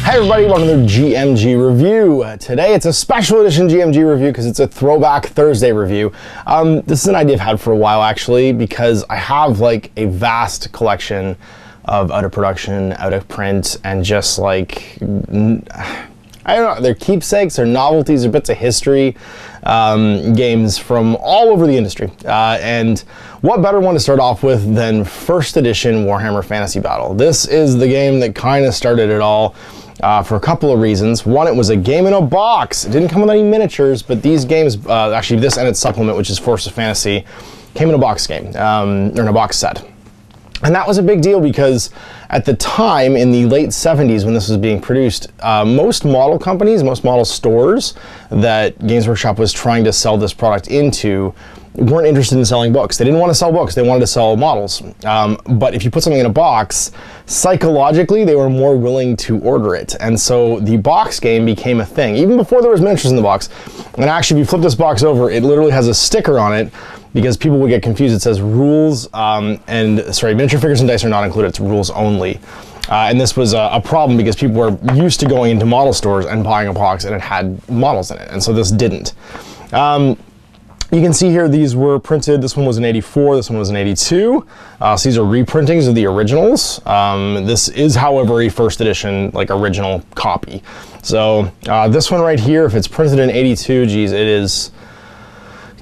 Hey everybody, welcome to GMG Review. Today it's a special edition GMG review because it's a Throwback Thursday review. This is an idea I've had for a while actually, because I have like a vast collection of out of production, out of print, and just like, I don't know, they're keepsakes, they're novelties, they're bits of history, games from all over the industry. And what better one to start off with than first edition Warhammer Fantasy Battle. This is the game that kind of started it all. For a couple of reasons. One, it was a game in a box. It didn't come with any miniatures, but these games, actually this and its supplement, which is Force of Fantasy, came in a box game, or in a box set. And that was a big deal because at the time, in the late 70s when this was being produced, most model companies, most model stores that Games Workshop was trying to sell this product into weren't interested in selling books. They didn't want to sell books, they wanted to sell models. But if you put something in a box, psychologically they were more willing to order it. And so the box game became a thing, even before there was miniatures in the box. And actually, if you flip this box over, it literally has a sticker on it because people would get confused. It says rules, miniature figures and dice are not included, it's rules only. And this was a problem because people were used to going into model stores and buying a box and it had models in it, and so this didn't. You can see here these were printed. This one was in '84, this one was in '82. So these are reprintings of the originals. This is, however, a first edition, like original copy. So this one right here, if it's printed in '82, geez, it is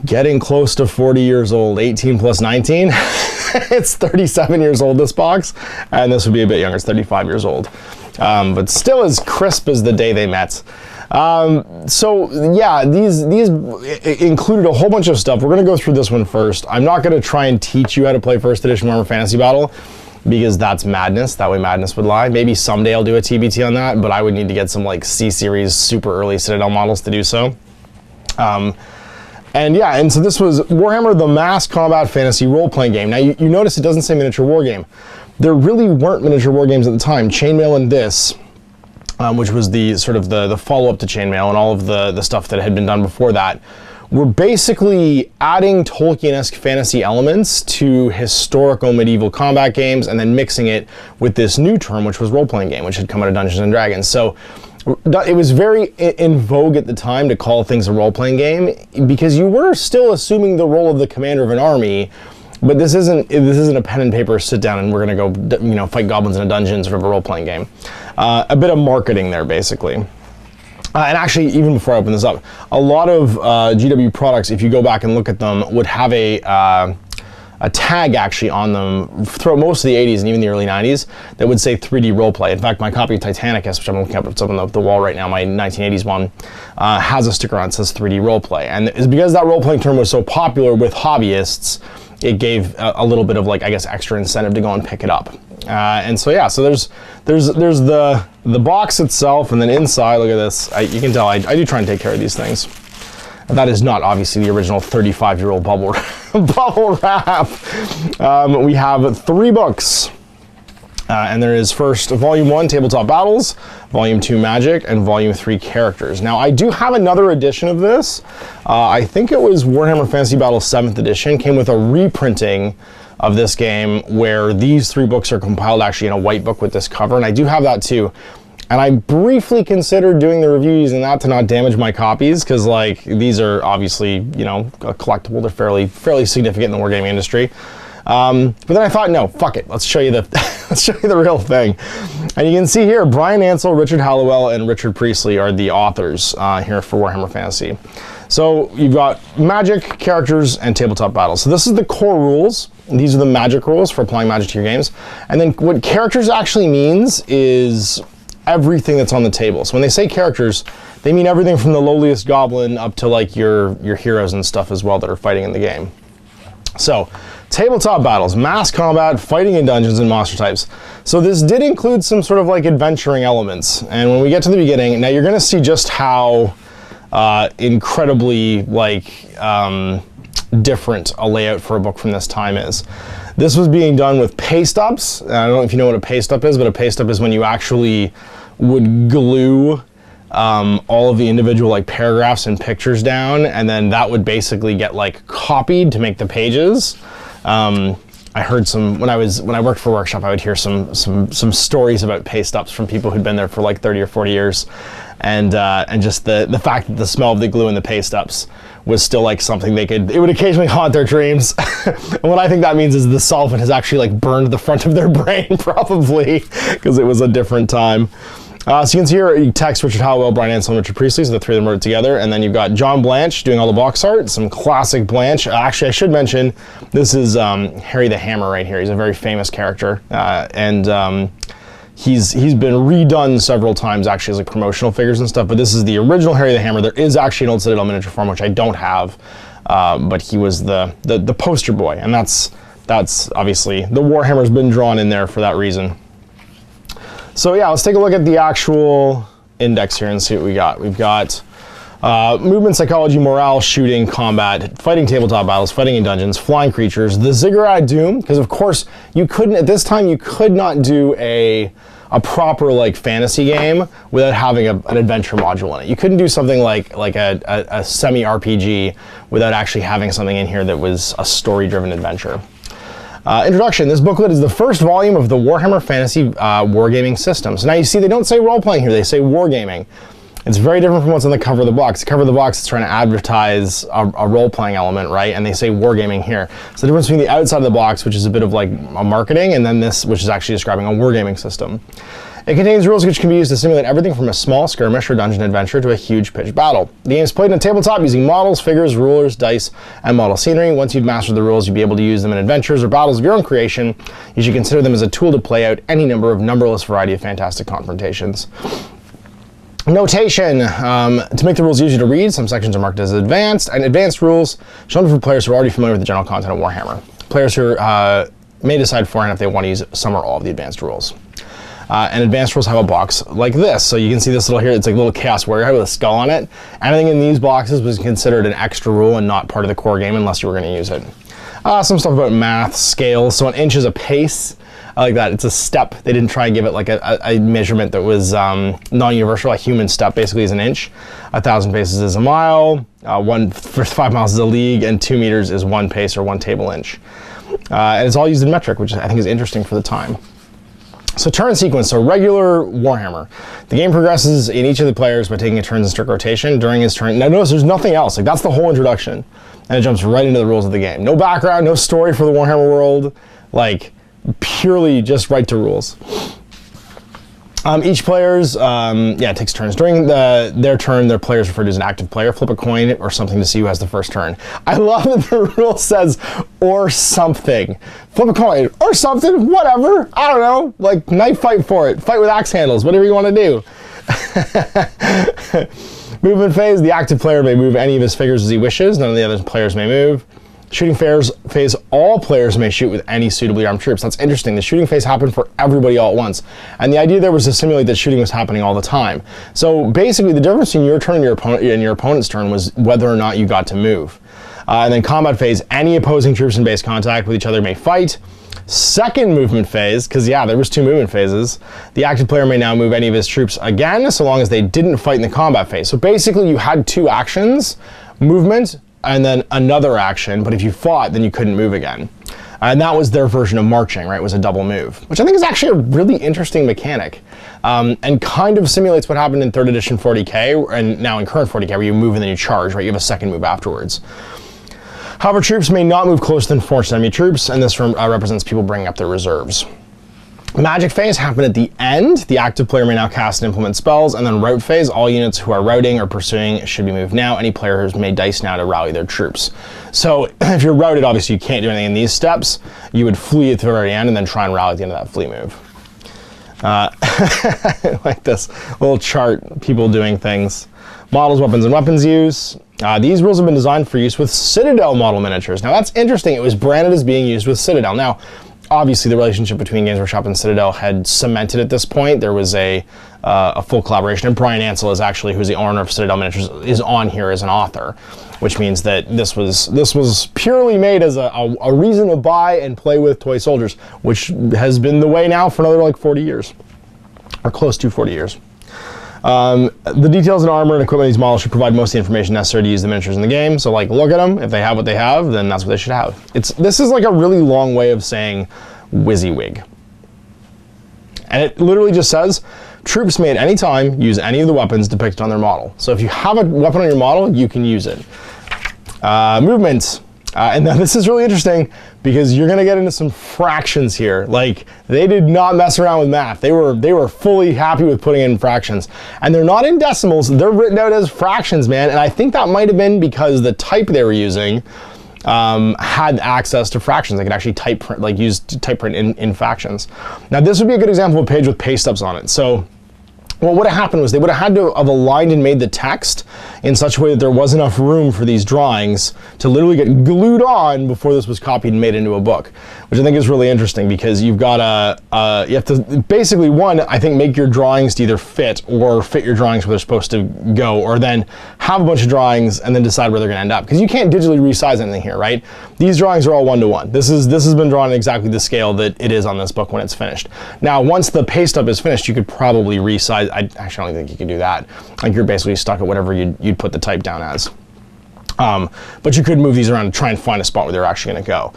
getting close to 40 years old. 18 plus 19. It's 37 years old, this box, and this would be a bit younger. It's 35 years old, but still as crisp as the day they met. So yeah, these included a whole bunch of stuff. We're going to go through this one first. I'm not going to try and teach you how to play first edition Warhammer Fantasy Battle because that's madness. That way madness would lie. Maybe someday I'll do a TBT on that, but I would need to get some like C-Series super early Citadel models to do so. And yeah, and so this was Warhammer the Mass Combat Fantasy Role-Playing Game. Now you notice it doesn't say miniature war game. There really weren't miniature war games at the time. Chainmail and this, which was the sort of the follow-up to Chainmail and all of the stuff that had been done before that, were basically adding Tolkien-esque fantasy elements to historical medieval combat games and then mixing it with this new term, which was role-playing game, which had come out of Dungeons and Dragons. So it was very in vogue at the time to call things a role-playing game because you were still assuming the role of the commander of an army, but this isn't a pen and paper sit down and we're gonna go fight goblins in a dungeon sort of a role-playing game. A bit of marketing there basically. And actually, even before I open this up, a lot of GW products, if you go back and look at them, would have a tag actually on them throughout most of the 80s and even the early 90s that would say 3D roleplay. In fact, my copy of Titanicus, which I'm looking up, it's up on the wall right now, my 1980s one, has a sticker on it that says 3D roleplay. And it's because that role-playing term was so popular with hobbyists, it gave a little bit of, like, I guess, extra incentive to go and pick it up. And so yeah, so there's the box itself, and then inside, look at this. You can tell I do try and take care of these things. That is not obviously the original 35-year-old bubble wrap. We have 3 books. And there is first Volume 1, Tabletop Battles, Volume 2, Magic, and Volume 3, Characters. Now, I do have another edition of this. I think it was Warhammer Fantasy Battle 7th edition, came with a reprinting of this game where these 3 books are compiled actually in a white book with this cover, and I do have that too. And I briefly considered doing the review using that to not damage my copies, because like these are obviously, a collectible. They're fairly significant in the wargaming industry. But then I thought, no, fuck it. Let's show you the let's show you the real thing. And you can see here, Brian Ansell, Richard Hallowell, and Richard Priestley are the authors here for Warhammer Fantasy. So you've got Magic, Characters, and Tabletop Battles. So this is the core rules. These are the Magic rules for applying Magic to your games. And then what Characters actually means is everything that's on the table. So when they say characters, they mean everything from the lowliest goblin up to like your heroes and stuff as well that are fighting in the game. So, tabletop battles, mass combat, fighting in dungeons, and monster types. So this did include some sort of like adventuring elements. And when we get to the beginning, now you're going to see just how incredibly different a layout for a book from this time is. This was being done with paste ups. I don't know if you know what a paste up is, but a paste up is when you actually would glue all of the individual like paragraphs and pictures down, and then that would basically get like copied to make the pages. I heard some when I worked for Workshop. I would hear some stories about paste ups from people who'd been there for like 30 or 40 years, and just the fact that the smell of the glue in the paste ups was still like something it would occasionally haunt their dreams. And what I think that means is the solvent has actually like burned the front of their brain, probably, because it was a different time. So you can see here text Richard Howell, Brian Ansel, and Richard Priestley, so the three of them wrote it together. And then you've got John Blanche doing all the box art, some classic Blanche. Actually, I should mention, this is Harry the Hammer right here. He's a very famous character. He's been redone several times, actually, as like promotional figures and stuff. But this is the original Harry the Hammer. There is actually an old Citadel miniature form, which I don't have. But he was the poster boy. And that's obviously, the Warhammer's been drawn in there for that reason. So yeah, let's take a look at the actual index here and see what we got. We've got movement, psychology, morale, shooting, combat, fighting tabletop battles, fighting in dungeons, flying creatures, the Ziggurat Doom, because of course you couldn't, at this time you could not do a proper like fantasy game without having an adventure module in it. You couldn't do something like a semi-RPG without actually having something in here that was a story-driven adventure. Introduction. This booklet is the first volume of the Warhammer Fantasy Wargaming system. So now you see they don't say role-playing here, they say Wargaming. It's very different from what's on the cover of the box. The cover of the box is trying to advertise a role-playing element, right? And they say Wargaming here. So the difference between the outside of the box, which is a bit of like a marketing, and then this, which is actually describing a Wargaming system. It contains rules which can be used to simulate everything from a small skirmish or dungeon adventure to a huge pitched battle. The game is played on a tabletop using models, figures, rulers, dice, and model scenery. Once you've mastered the rules, you'll be able to use them in adventures or battles of your own creation. You should consider them as a tool to play out any numberless variety of fantastic confrontations. Notation. To make the rules easier to read, some sections are marked as advanced, and advanced rules shown for players who are already familiar with the general content of Warhammer. Players who may decide beforehand if they want to use some or all of the advanced rules. And advanced rules have a box like this. So you can see this little here, it's like a little Chaos Warrior with a skull on it. Anything in these boxes was considered an extra rule and not part of the core game unless you were going to use it. Some stuff about math, scales. So an inch is a pace. I like that. It's a step. They didn't try and give it like a measurement that was non-universal. A human step basically is an inch. 1,000 paces is a mile. 5 miles is a league, and 2 meters is 1 pace or 1 table inch. And it's all used in metric, which I think is interesting for the time. So turn sequence, so regular Warhammer. The game progresses in each of the players by taking a turn in strict rotation during his turn. Now notice there's nothing else, like that's the whole introduction. And it jumps right into the rules of the game. No background, no story for the Warhammer world, like purely just right to rules. Each player's, takes turns. During their turn, their player is referred to as an active player. Flip a coin or something to see who has the first turn. I love that the rule says, or something. Flip a coin, or something, whatever. I don't know, like knife fight for it. Fight with axe handles, whatever you want to do. Movement phase, the active player may move any of his figures as he wishes. None of the other players may move. Shooting phase, all players may shoot with any suitably armed troops. That's interesting. The shooting phase happened for everybody all at once. And the idea there was to simulate that shooting was happening all the time. So basically the difference between your turn and your opponent's turn was whether or not you got to move. And then combat phase, any opposing troops in base contact with each other may fight. Second movement phase, because yeah, there was 2 movement phases. The active player may now move any of his troops again, so long as they didn't fight in the combat phase. So basically you had 2 actions, movement, and then another action, but if you fought, then you couldn't move again. And that was their version of marching, right? It was a double move, which I think is actually a really interesting mechanic, and kind of simulates what happened in 3rd edition 40k, and now in current 40k, where you move and then you charge, right? You have a second move afterwards. However, troops may not move closer than 4 enemy troops, and this represents people bringing up their reserves. Magic phase happened at the end. The active player may now cast and implement spells, and then rout phase, all units who are routing or pursuing should be moved now. Any player has made dice now to rally their troops. So if you're routed, obviously you can't do anything in these steps. You would flee at the very end and then try and rally at the end of that flee move. Like this little chart, people doing things. Models, weapons, and weapons use. These rules have been designed for use with Citadel model miniatures. Now that's interesting. It was branded as being used with Citadel. Now, obviously the relationship between Games Workshop and Citadel had cemented at this point. There was a full collaboration, and Brian Ansel is actually, who's the owner of Citadel Miniatures, is on here as an author, which means that this was purely made as a reason to buy and play with toy soldiers, which has been the way now for another like 40 years, or close to 40 years. The details in armor and equipment of these models should provide most of the information necessary to use the miniatures in the game. So like, look at them. If they have what they have, then that's what they should have. This is like a really long way of saying WYSIWYG. And it literally just says, troops may at any time use any of the weapons depicted on their model. So if you have a weapon on your model, you can use it. Movement. And now this is really interesting because you're going to get into some fractions here. Like, they did not mess around with math. They were fully happy with putting in fractions. And they're not in decimals. They're written out as fractions, man. And I think that might have been because the type they were using had access to fractions. They could actually type print, like use type print in fractions. Now, this would be a good example of a page with pay stubs on it. So what would have happened was they would have had to have aligned and made the text in such a way that there was enough room for these drawings to literally get glued on before this was copied and made into a book, which I think is really interesting because you've got you have to basically, one, I think make your drawings to either fit or fit your drawings where they're supposed to go, or then have a bunch of drawings and then decide where they're going to end up, because you can't digitally resize anything here, right? These drawings are all 1-to-1. This has been drawn at exactly the scale that it is on this book when it's finished. Now, once the pay stub is finished, you could probably resize. I actually don't think you could do that. Like, you're basically stuck at whatever you'd put the type down as. But you could move these around and try and find a spot where they're actually going to go.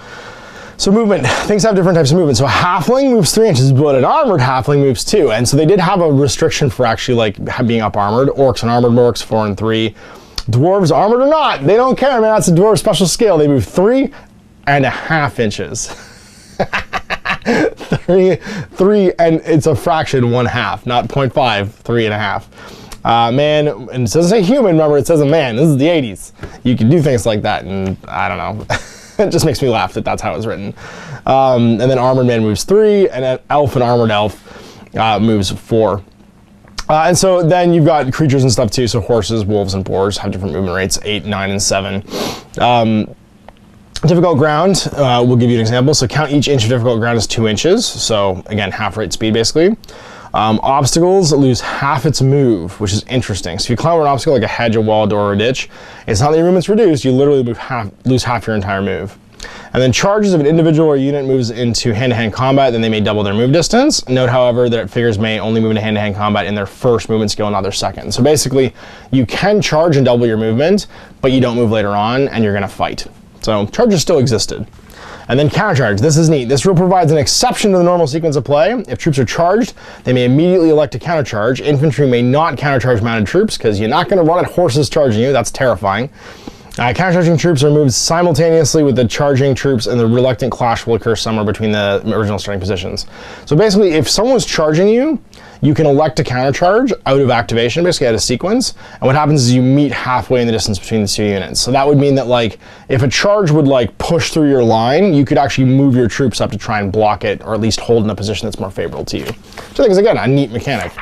So movement, things have different types of movement. So a halfling moves 3 inches, but an armored halfling moves 2. And so they did have a restriction for actually like being up armored. Orcs and armored orcs, 4 and 3. Dwarves, armored or not, they don't care, man. That's a dwarf special scale. They move 3.5 inches. 3, and it's a fraction 1/2, not 0.5, 3.5. Man, and it doesn't say human, remember, it says a man. This is the 80s. You can do things like that, and I don't know. It just makes me laugh that that's how it's written. And then armored man moves 3, and an elf and armored elf moves 4. And so then you've got creatures and stuff too. So horses, wolves, and boars have different movement rates, 8, 9, and 7. Difficult ground, we'll give you an example. So count each inch of difficult ground as 2 inches. So again, half rate speed basically. Obstacles lose half its move, which is interesting. So if you climb over an obstacle like a hedge, a wall, a door, or a ditch, it's not that your movement's reduced, you literally lose half your entire move. And then charges, if an individual or unit moves into hand-to-hand combat, then they may double their move distance. Note, however, that figures may only move into hand-to-hand combat in their first movement skill, not their second. So basically, you can charge and double your movement, but you don't move later on, and you're going to fight. So charges still existed. And then countercharge. This is neat. This rule provides an exception to the normal sequence of play. If troops are charged, they may immediately elect to countercharge. Infantry may not countercharge mounted troops because you're not going to run at horses charging you. That's terrifying. Countercharging troops are moved simultaneously with the charging troops, and the reluctant clash will occur somewhere between the original starting positions. So basically, if someone's charging you, you can elect to countercharge out of activation, basically out of sequence. And what happens is you meet halfway in the distance between the 2 units. So that would mean that, like, if a charge would like push through your line, you could actually move your troops up to try and block it, or at least hold in a position that's more favorable to you. Which I think is, again, a neat mechanic.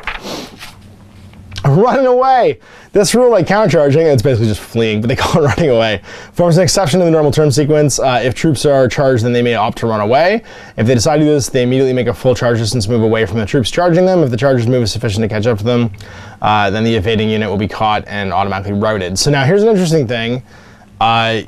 Running away. This rule, like countercharging, it's basically just fleeing, but they call it running away, forms an exception to the normal turn sequence. If troops are charged, then they may opt to run away. If they decide to do this, they immediately make a full charge distance move away from the troops charging them. If the charger's move is sufficient to catch up to them, then the evading unit will be caught and automatically routed. So now here's an interesting thing.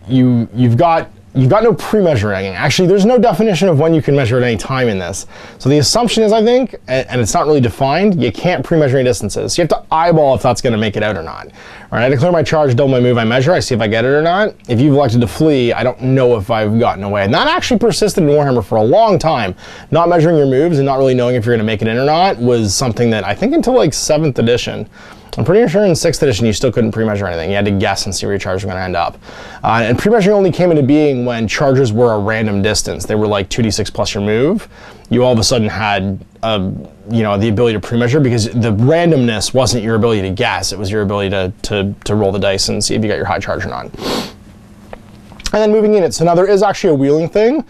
You've got no pre-measuring. Actually, there's no definition of when you can measure at any time in this. So the assumption is, I think, and it's not really defined, you can't pre-measure any distances. So you have to eyeball if that's going to make it out or not. All right, I declare my charge, double my move, I measure, I see if I get it or not. If you've elected to flee, I don't know if I've gotten away. And that actually persisted in Warhammer for a long time. Not measuring your moves and not really knowing if you're going to make it in or not was something that I think until like 7th edition. I'm pretty sure in 6th edition you still couldn't pre-measure anything. You had to guess and see where your charge was going to end up. And pre-measuring only came into being when charges were a random distance. They were like 2d6 plus your move. You all of a sudden had the ability to pre-measure, because the randomness wasn't your ability to guess. It was your ability to roll the dice and see if you got your high charge or not. And then moving units. So now there is actually a wheeling thing.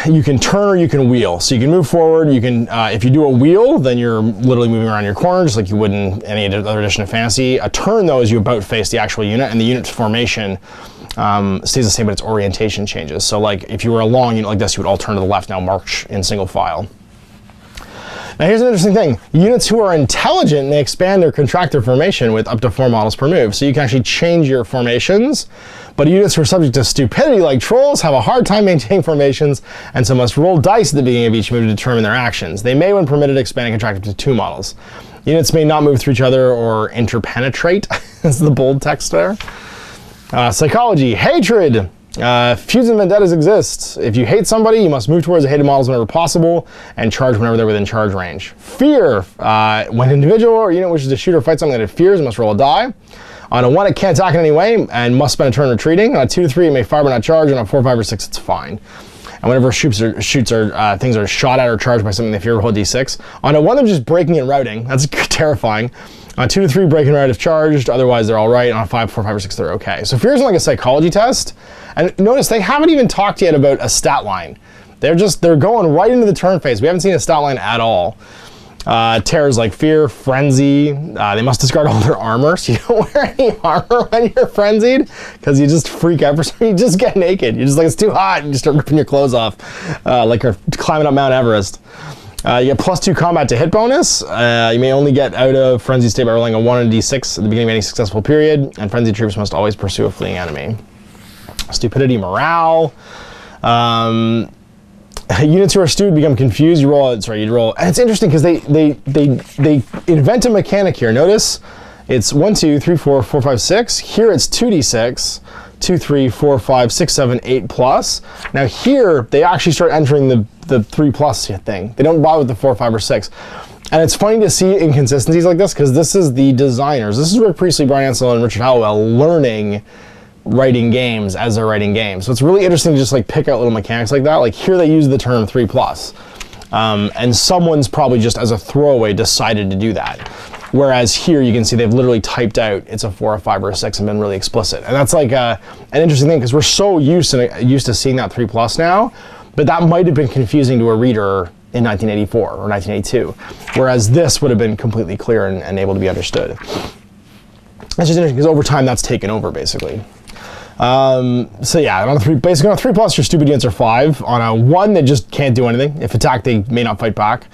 You can turn or you can wheel. So you can move forward. You can, if you do a wheel, then you're literally moving around your corner, just like you would in any other edition of Fantasy. A turn, though, is you about face the actual unit, and the unit's formation stays the same, but its orientation changes. So like if you were a long unit like this, you would all turn to the left, now march in single file. Now here's an interesting thing. Units who are intelligent may expand or contract their formation with up to 4 models per move. So you can actually change your formations, but units who are subject to stupidity like trolls have a hard time maintaining formations, and so must roll dice at the beginning of each move to determine their actions. They may, when permitted, expand and contract up to 2 models. Units may not move through each other or interpenetrate, is the bold text there. Psychology, hatred. Feuds and vendettas exist. If you hate somebody, you must move towards the hated models whenever possible and charge whenever they're within charge range. Fear. When an individual or unit wishes to shoot or fight something that it fears, it must roll a die. On a 1, it can't attack in any way and must spend a turn retreating. On a 2 to 3, it may fire but not charge. And on a 4, 5, or 6, it's fine. And whenever things are shot at or charged by something they fear, roll a d6. On a 1, they're just breaking and routing. That's terrifying. On 2 to 3, break and rout if charged. Otherwise, they're all right. On a 5, 4, 5, or 6, they're okay. So fear isn't like a psychology test. And notice they haven't even talked yet about a stat line. They're going right into the turn phase. We haven't seen a stat line at all. Terrors like fear, frenzy. They must discard all their armor, so you don't wear any armor when you're frenzied, because you just freak out for something. You just get naked. You're just like, it's too hot, and you start ripping your clothes off, like you're climbing up Mount Everest. You get +2 combat to hit bonus. You may only get out of frenzy state by rolling a 1 and a d6 at the beginning of any successful period, and frenzied troops must always pursue a fleeing enemy. Stupidity, morale. Units who are stewed become confused. You roll, and it's interesting because they invent a mechanic here. Notice it's 1, 2, 3, 4, 4, 5, 6. Here it's 2d6, 2, 3, 4, 5, 6, 7, 8 plus. Now here they actually start entering the 3 plus thing. They don't bother with the 4, 5, or 6. And it's funny to see inconsistencies like this because this is the designers. This is Rick Priestley, Brian Ansel, and Richard Hallowell learning writing games as they're writing games. So it's really interesting to just like pick out little mechanics like that. Like here they use the term 3 plus. And someone's probably just as a throwaway decided to do that. Whereas here you can see they've literally typed out it's a 4, a 5, or a 6 and been really explicit. And that's like an interesting thing because we're so used to seeing that 3 plus now, but that might have been confusing to a reader in 1984 or 1982. Whereas this would have been completely clear and able to be understood. That's just interesting because over time that's taken over basically. So yeah, basically on a 3 plus, your stupid units are 5. On a 1, they just can't do anything. If attacked, they may not fight back.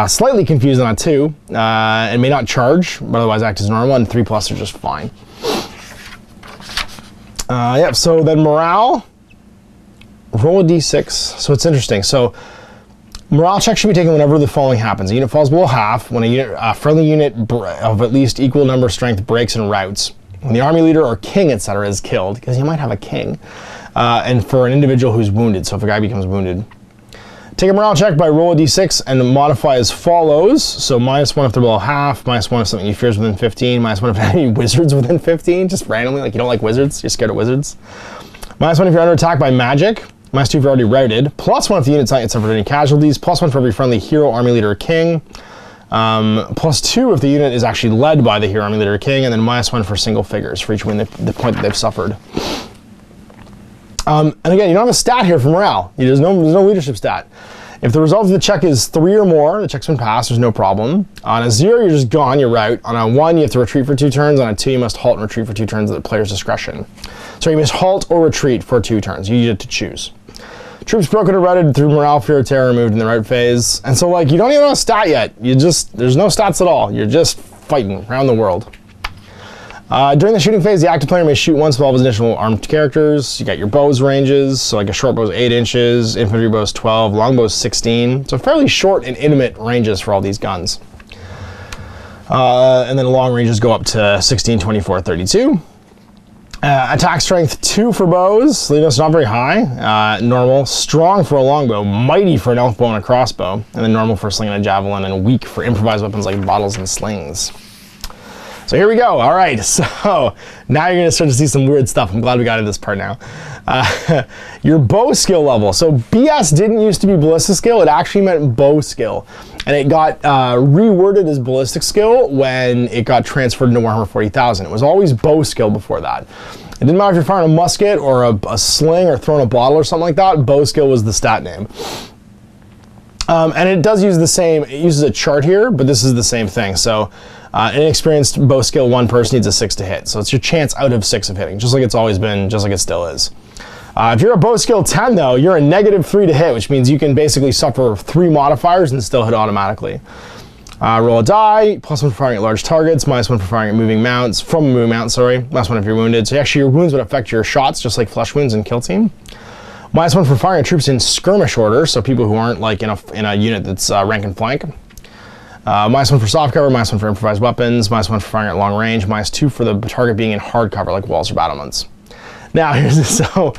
Slightly confused on a 2, and may not charge, but otherwise act as normal, and 3 plus are just fine. Yep, so then morale, roll a d6. So it's interesting. So morale check should be taken whenever the following happens. A unit falls below half, when a friendly unit of at least equal number of strength breaks and routs. When the army leader or king, etc., is killed, because you might have a king, and for an individual who's wounded, so if a guy becomes wounded. Take a morale check by roll a d6 and modify as follows. So -1 if they're below half, -1 if something you fear is within 15, -1 if any wizards within 15, just randomly, like you don't like wizards, you're scared of wizards. -1 if you're under attack by magic, -2 if you're already routed, +1 if the unit's not yet suffered any casualties, +1 for every friendly hero, army leader, or king. +2 if the unit is actually led by the hero, army leader, or king, and then -1 for single figures for each win the point that they've suffered. And again, you don't have a stat here for morale. There's no leadership stat. If the result of the check is 3 or more, the check's been passed, there's no problem. On a 0, you're just gone, you're out. On a 1, you have to retreat for 2 turns. On a 2, you must halt and retreat for 2 turns at the player's discretion. So you must halt or retreat for 2 turns. You get to choose. Troops broken or routed through morale, fear, or terror removed in the rout phase. And so like, you don't even have a stat yet. There's no stats at all. You're just fighting around the world. During the shooting phase, the active player may shoot once with all of his initial armed characters. You got your bows ranges, so like a short bow is 8 inches, infantry bow is 12, long bow is 16. So fairly short and intimate ranges for all these guns. And then the long ranges go up to 16, 24, 32. Attack strength 2 for bows, so it's not very high. Normal, strong for a longbow, mighty for an elf bow and a crossbow, and then normal for a sling and a javelin, and weak for improvised weapons like bottles and slings. So here we go. All right, so now you're going to start to see some weird stuff. I'm glad we got to this part now. Your bow skill level. So BS didn't used to be ballistic skill. It actually meant bow skill. And it got reworded as ballistic skill when it got transferred into Warhammer 40,000. It was always bow skill before that. It didn't matter if you're firing a musket or a sling or throwing a bottle or something like that. Bow skill was the stat name. And it does use the same, it uses a chart here, but this is the same thing. So an inexperienced bow skill 1 person needs a 6 to hit. So it's your chance out of 6 of hitting, just like it's always been, just like it still is. If you're a bow skill 10 though, you're a -3 to hit, which means you can basically suffer 3 modifiers and still hit automatically. Roll a die, +1 for firing at large targets, -1 for firing at moving mounts, from a moving mount, sorry, -1 if you're wounded. So actually your wounds would affect your shots, just like flesh wounds in Kill Team. -1 for firing at troops in skirmish order, so people who aren't like in a unit that's rank and flank. -1 for soft cover, -1 for improvised weapons, -1 for firing at long range, -2 for the target being in hard cover like walls or battlements. Now here's this, so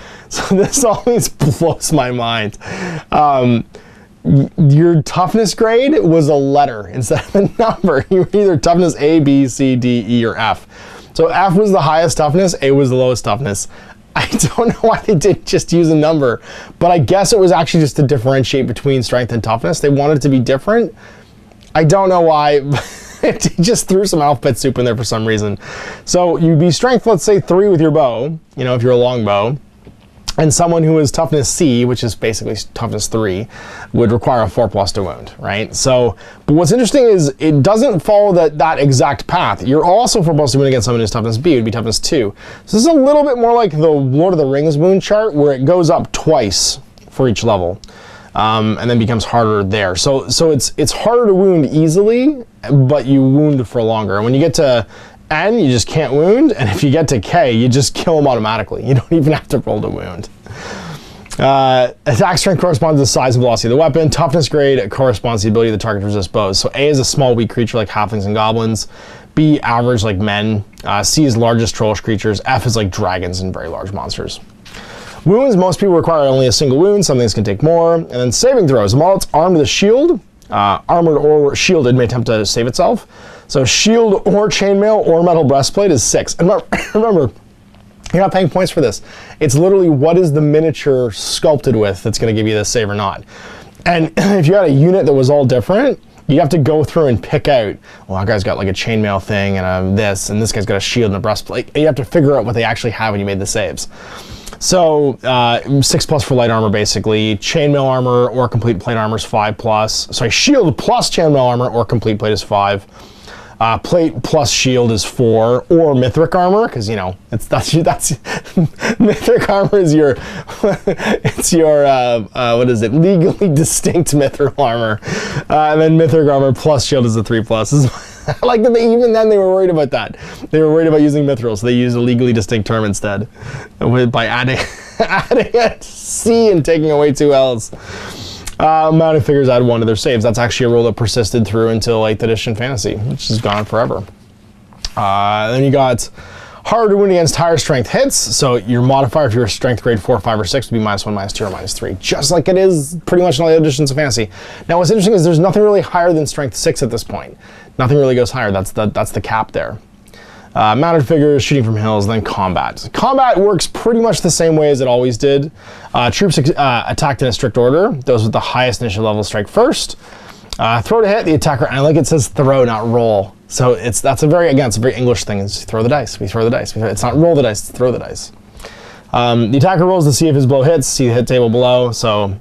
this always blows my mind. Your toughness grade was a letter instead of a number. You were either toughness A, B, C, D, E, or F. So F was the highest toughness, A was the lowest toughness. I don't know why they didn't just use a number, but I guess it was actually just to differentiate between strength and toughness. They wanted it to be different. I don't know why. They just threw some alphabet soup in there for some reason. So you'd be strength, let's say 3 with your bow, you know, if you're a long bow, and someone who is toughness C, which is basically toughness 3, would require a 4+ to wound, right? So, but what's interesting is it doesn't follow that exact path. You're also 4+ to wound against someone who's toughness B, it would be toughness 2. So this is a little bit more like the Lord of the Rings wound chart, where it goes up twice for each level. And then becomes harder there. So it's harder to wound easily, but you wound for longer. And when you get to N, you just can't wound. And if you get to K, you just kill them automatically. You don't even have to roll to wound. Attack strength corresponds to the size and velocity of the weapon. Toughness grade corresponds to the ability of the target to resist bows. So A is a small, weak creature like halflings and goblins. B, average like men. C is largest trollish creatures. F is like dragons and very large monsters. Wounds, most people require only a single wound, some things can take more. And then saving throws. The model that's armed with a shield, armored or shielded, may attempt to save itself. So shield or chainmail or metal breastplate is 6. And remember, you're not paying points for this. It's literally what is the miniature sculpted with that's going to give you this save or not. And if you had a unit that was all different, you have to go through and pick out, well, that guy's got like a chainmail thing and this guy's got a shield and a breastplate. And you have to figure out what they actually have when you made the saves. So 6+ for light armor, basically. Chainmail armor or complete plate armor is 5+. Sorry, shield plus chainmail armor or complete plate is 5. Plate plus shield is 4, or mythic armor, because you know that's mythic armor is your it's your what is it, legally distinct mythic armor, and then mythic armor plus shield is a 3+. I like that even then they were worried about that. They were worried about using mithril, so they used a legally distinct term instead, by adding a C and taking away 2 L's. Mounted figures add 1 to their saves. That's actually a rule that persisted through until 8th edition fantasy, which is gone forever. Then you got harder to wound against higher strength hits. So your modifier, if you're a strength grade 4, 5, or 6, would be -1, -2, or -3, just like it is pretty much in all the editions of fantasy. Now, what's interesting is there's nothing really higher than strength 6 at this point. Nothing really goes higher. That's the cap there. Mounted figures, shooting from hills, then combat. Combat works pretty much the same way as it always did. Troops attacked in a strict order. Those with the highest initial level strike first. Throw to hit, the attacker, and I like it says throw, not roll. So that's a very English thing, is throw the dice. We throw the dice. It's not roll the dice, it's throw the dice. The attacker rolls to see if his blow hits, see the hit table below. So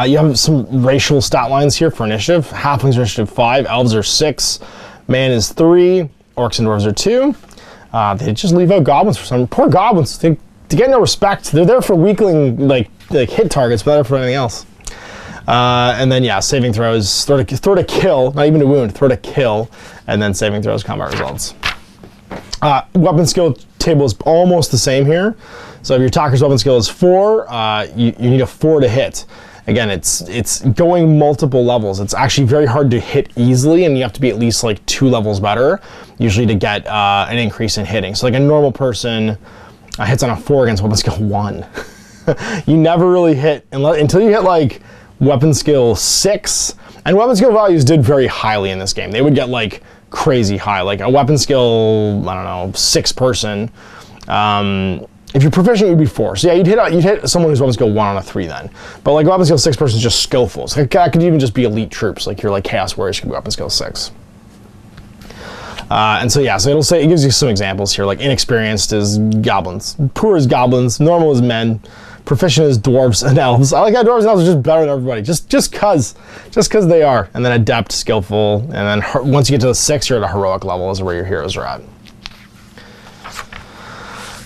you have some racial stat lines here for initiative. Halflings are initiative 5, elves are 6, man is 3, orcs and dwarves are 2. They just leave out goblins for some. Poor goblins. To get no respect. They're there for weakling like hit targets, but not for anything else. And then yeah, saving throws. Throw to kill, not even to wound. Throw to kill, and then saving throws, combat results. Weapon skill table is almost the same here. So if your attacker's weapon skill is 4, you need a 4 to hit. Again, it's going multiple levels. It's actually very hard to hit easily, and you have to be at least like 2 levels better, usually to get an increase in hitting. So like a normal person hits on a 4 against weapon skill 1. You never really hit until you hit like weapon skill 6, and weapon skill values did very highly in this game. They would get like crazy high, like a weapon skill, I don't know, 6 person. If you're proficient, you'd be 4. So yeah, you'd hit someone who's weapon skill 1 on a 3 then. But like weapon skill 6 person is just skillful. So that could even just be elite troops. Like you're like Chaos Warriors could be weapon skill 6. And so yeah, so it gives you some examples here. Like inexperienced is goblins, poor is goblins, normal is men, proficient is dwarves and elves. I like how dwarves and elves are just better than everybody, just cause they are. And then adept, skillful, and then once you get to the 6, you're at a heroic level, is where your heroes are at.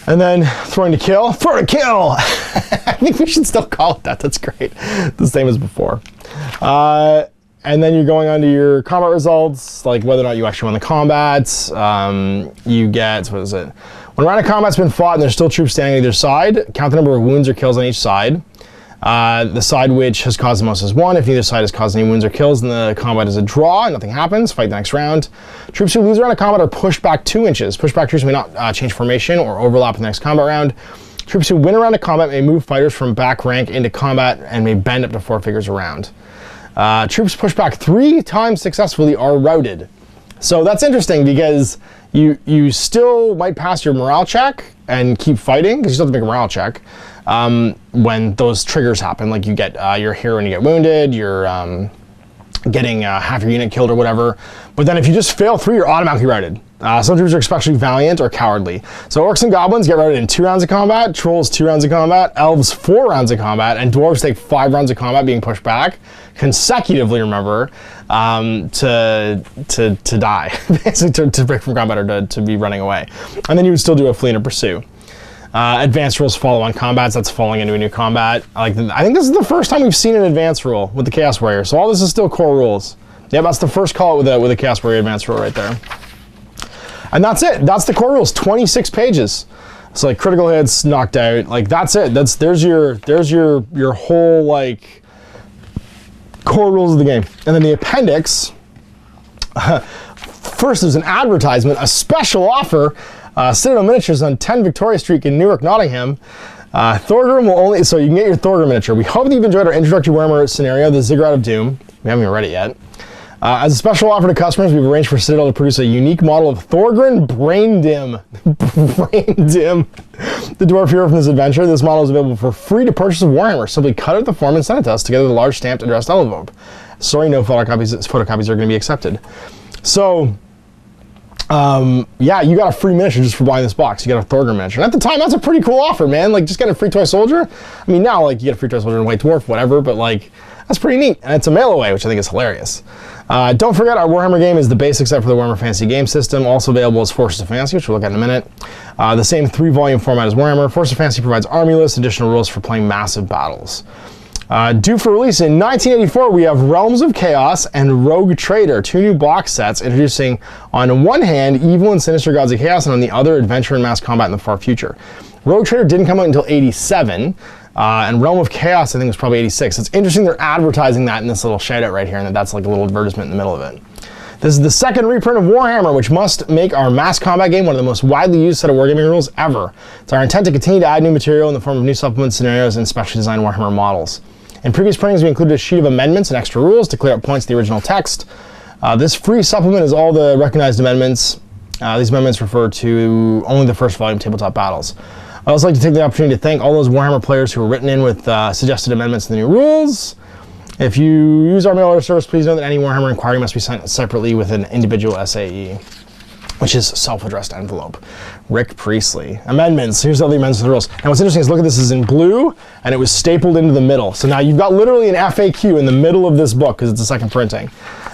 And then throwing to kill, throw to kill! I think we should still call it that, that's great. The same as before. And then you're going on to your combat results, like whether or not you actually won the combat. You get, what is it? When a round of combat's been fought and there's still troops standing on either side, count the number of wounds or kills on each side. The side which has caused the most has won. If neither side has caused any wounds or kills, then the combat is a draw. Nothing happens. Fight the next round. Troops who lose a round of combat are pushed back 2 inches. Pushback troops may not change formation or overlap in the next combat round. Troops who win a round of combat may move fighters from back rank into combat and may bend up to 4 figures around. Troops pushed back 3 times successfully are routed. So that's interesting because you still might pass your morale check and keep fighting because you still have to make a morale check when those triggers happen. Like you get your hero and you get wounded, you're getting half your unit killed or whatever. But then if you just fail 3, you're automatically routed. Some troops are especially valiant or cowardly. So orcs and goblins get routed in 2 rounds of combat, trolls 2 rounds of combat, elves 4 rounds of combat, and dwarves take 5 rounds of combat being pushed back consecutively, remember, to die, basically to break from combat or to be running away. And then you would still do a flee and a pursue. Advanced rules follow on combats. That's falling into a new combat. I think this is the first time we've seen an advanced rule with the Chaos Warrior. So all this is still core rules. Yeah, that's the first call with a Chaos Warrior advanced rule right there. And that's it. That's the core rules. 26 pages. So like critical hits, knocked out. Like that's it. There's your whole like core rules of the game. And then the appendix. First, there's an advertisement, a special offer. Citadel Miniatures on 10 Victoria Street in Newark, Nottingham. Thorgrim will only, so you can get your Thorgrim miniature. We hope that you've enjoyed our introductory Warhammer scenario, the Ziggurat of Doom. We haven't even read it yet. As a special offer to customers, we've arranged for Citadel to produce a unique model of Thorgrim Braindim. Braindim, the dwarf hero from this adventure. This model is available for free to purchase of Warhammer. Simply cut out the form and send it to us together with a large stamped addressed envelope. Sorry, no photocopies are going to be accepted. So, yeah, you got a free miniature just for buying this box. You got a Thorgrim miniature. And at the time, that's a pretty cool offer, man. Like, just getting a free toy soldier. I mean, now, like, you get a free toy soldier and White Dwarf, whatever, but, like, that's pretty neat. And it's a mail away, which I think is hilarious. Don't forget, our Warhammer game is the basic set for the Warhammer Fantasy game system, also available as Forces of Fantasy, which we'll look at in a minute. The same 3-volume format as Warhammer. Forces of Fantasy provides army lists, additional rules for playing massive battles. Due for release in 1984, we have Realms of Chaos and Rogue Trader, 2 new box sets introducing, on one hand, evil and sinister gods of chaos, and on the other, adventure and mass combat in the far future. Rogue Trader didn't come out until 87, and Realm of Chaos, I think, was probably 86. It's interesting they're advertising that in this little shout out right here, and that's like a little advertisement in the middle of it. This is the second reprint of Warhammer, which must make our mass combat game one of the most widely used set of wargaming rules ever. It's our intent to continue to add new material in the form of new supplement scenarios and specially designed Warhammer models. In previous printings, we included a sheet of amendments and extra rules to clear up points to the original text. This free supplement is all the recognized amendments. These amendments refer to only the first volume tabletop battles. I'd also like to take the opportunity to thank all those Warhammer players who were written in with suggested amendments to the new rules. If you use our mail order service, please know that any Warhammer inquiry must be sent separately with an individual SAE, which is self-addressed envelope. Rick Priestley. Amendments. Here's all the amendments to the rules. And what's interesting is, look at this, is in blue, and it was stapled into the middle. So now you've got literally an FAQ in the middle of this book, because it's a second printing.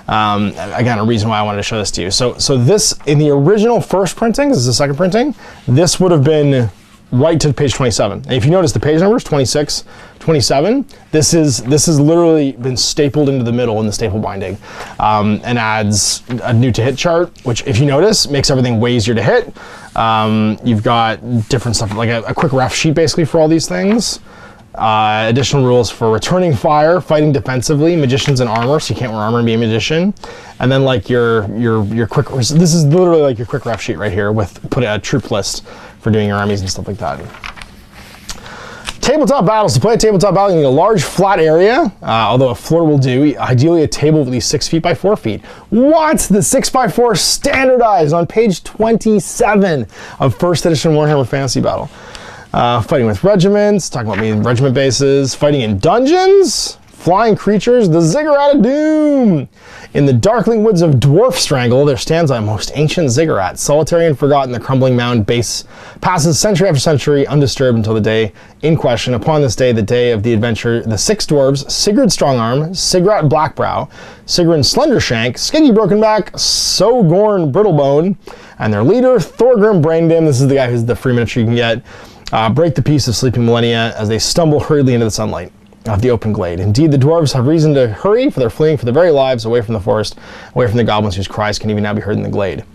Again, a reason why I wanted to show this to you. So this, in the original first printing, this is the second printing, this would have been right to page 27. And if you notice the page numbers, 26, 27, this is literally been stapled into the middle in the staple binding, and adds a new to hit chart, which, if you notice, makes everything way easier to hit. You've got different stuff, like a quick ref sheet basically for all these things. Additional rules for returning fire, fighting defensively, magicians and armor, so you can't wear armor and be a magician. And then like your quick, this is literally like your quick ref sheet right here with put a troop list for doing your armies and stuff like that. Tabletop battles. To play a tabletop battle, you need a large flat area, although a floor will do. Ideally a table of at least 6 feet by 4 feet. What? The 6x4 standardized on page 27 of first edition Warhammer Fantasy Battle. Fighting with regiments, talking about main regiment bases, fighting in dungeons, flying creatures, the Ziggurat of Doom. In the darkling woods of Dwarf Strangle, there stands a most ancient ziggurat, solitary and forgotten. The crumbling mound base passes century after century undisturbed until the day in question. Upon this day, the day of the adventure, the 6 dwarves, Sigurd Strongarm, Sigrat Blackbrow, Sigrun Slendershank, Skiggy Brokenback, Sogorn Brittlebone, and their leader, Thorgrim Braindim. This is the guy who's the free miniature you can get. Break the peace of sleeping millennia as they stumble hurriedly into the sunlight of the open glade. Indeed, the dwarves have reason to hurry, for they're fleeing for their very lives away from the forest, away from the goblins whose cries can even now be heard in the glade.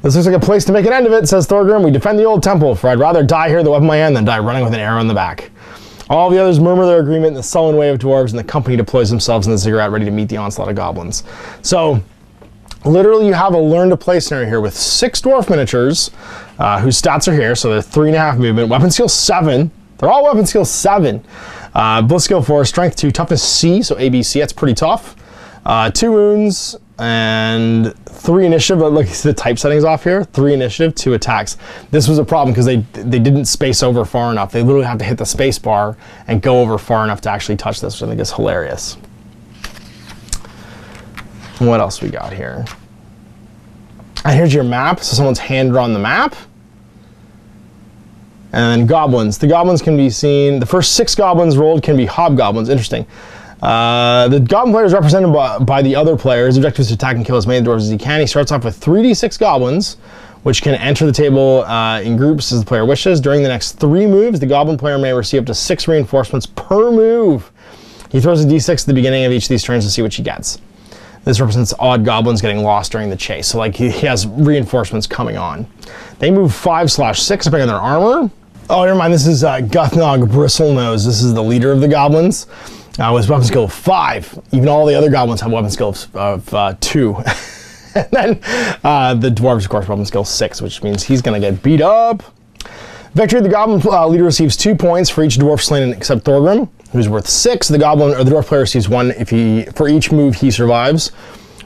This looks like a place to make an end of it, says Thorgrim. We defend the old temple, for I'd rather die here with the weapon in my hand than die running with an arrow in the back. All the others murmur their agreement in the sullen way of dwarves, and the company deploys themselves in the ziggurat ready to meet the onslaught of goblins. So, literally, you have a learn to play scenario here with 6 dwarf miniatures, whose stats are here. So they're 3.5 movement, weapon skill 7. They're all weapon skill 7. Bliss skill 4, strength 2, toughness C, so ABC, that's pretty tough. 2 wounds and 3 initiative. Look, the type settings off here. 3 initiative, 2 attacks. This was a problem because they didn't space over far enough. They literally have to hit the space bar and go over far enough to actually touch this, which I think is hilarious. What else we got here? And here's your map. So someone's hand drawn the map. And then goblins. The goblins can be seen. The first 6 goblins rolled can be hobgoblins. Interesting. The goblin player is represented by the other players. The objective is to attack and kill as many dwarves as he can. He starts off with 3d6 goblins, which can enter the table in groups as the player wishes. During the next 3 moves, the goblin player may receive up to 6 reinforcements per move. He throws a d6 at the beginning of each of these turns to see what he gets. This represents odd goblins getting lost during the chase. So like he has reinforcements coming on. They move 5/6 depending on their armor. Oh, never mind. This is Guthnog Bristlenose. This is the leader of the goblins. With weapon skill 5. Even all the other goblins have weapon skill of 2. And then the dwarves, of course, weapon skill 6, which means he's going to get beat up. Victory, the goblin leader receives 2 points for each dwarf slain except Thorgrim, who's worth 6. The goblin or the dwarf player receives 1 for each move he survives,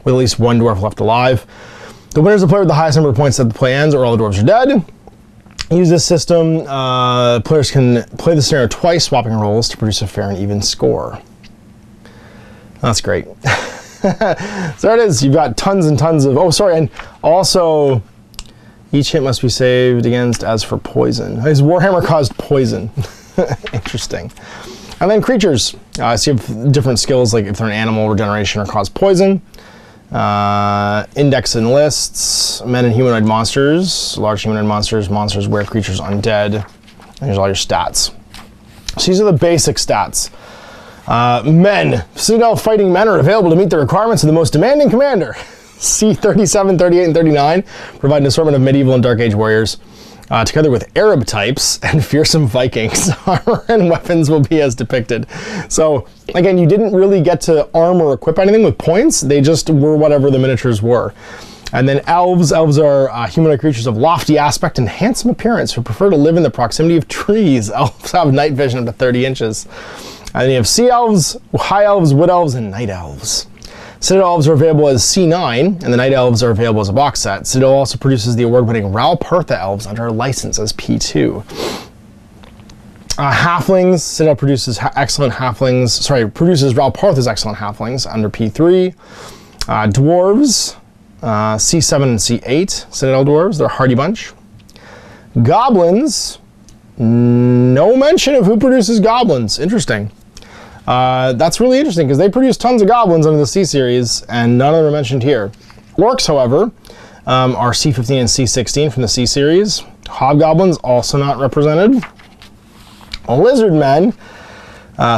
with at least 1 dwarf left alive. The winner is the player with the highest number of points at the play ends, or all the dwarves are dead. Use this system, players can play the scenario twice, swapping rolls to produce a fair and even score. That's great. So there it is. You've got tons and tons of, and also each hit must be saved against as for poison. His Warhammer caused poison. Interesting. And then creatures. So you have different skills, like if they're an animal, regeneration, or cause poison. Index and lists, men and humanoid monsters, large humanoid monsters, monsters, were creatures, undead. And here's all your stats. So these are the basic stats. Men. Citadel fighting men are available to meet the requirements of the most demanding commander. C37, 38, and 39 provide an assortment of medieval and dark age warriors. Together with Arab types and fearsome Vikings. Armor and weapons will be as depicted. So, again, you didn't really get to arm or equip anything with points. They just were whatever the miniatures were. And then elves. Elves are humanoid creatures of lofty aspect and handsome appearance who prefer to live in the proximity of trees. Elves have night vision up to 30 inches. And then you have sea elves, high elves, wood elves, and night elves. Citadel elves are available as C9, and the night elves are available as a box set. Citadel also produces the award-winning Ralpartha elves under a license as P2. Halflings. Citadel produces excellent halflings. Produces Ralpartha's excellent halflings under P3. Dwarves. C7 and C8. Citadel dwarves. They're a hardy bunch. Goblins. No mention of who produces goblins. Interesting. That's really interesting because they produce tons of goblins under the C series and none of them are mentioned here. Orcs, however, are C15 and C16 from the C series. Hobgoblins also not represented. Lizard men.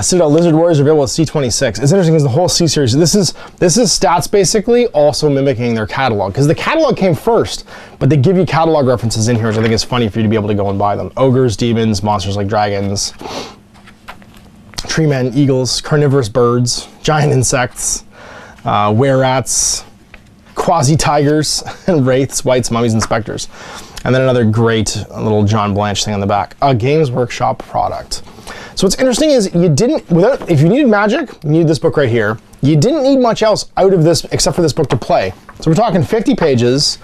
Citadel Lizard Warriors are available at C26. It's interesting because the whole C series, this is stats basically also mimicking their catalog because the catalog came first, but they give you catalog references in here, which I think is funny for you to be able to go and buy them. Ogres, demons, monsters like dragons, tree men, eagles, carnivorous birds, giant insects, were-rats, quasi-tigers, and wraiths, wights, mummies, and specters. And then another great little John Blanche thing on the back. A Games Workshop product. So what's interesting is if you needed magic, you need this book right here. You didn't need much else out of this except for this book to play. So we're talking 50 pages,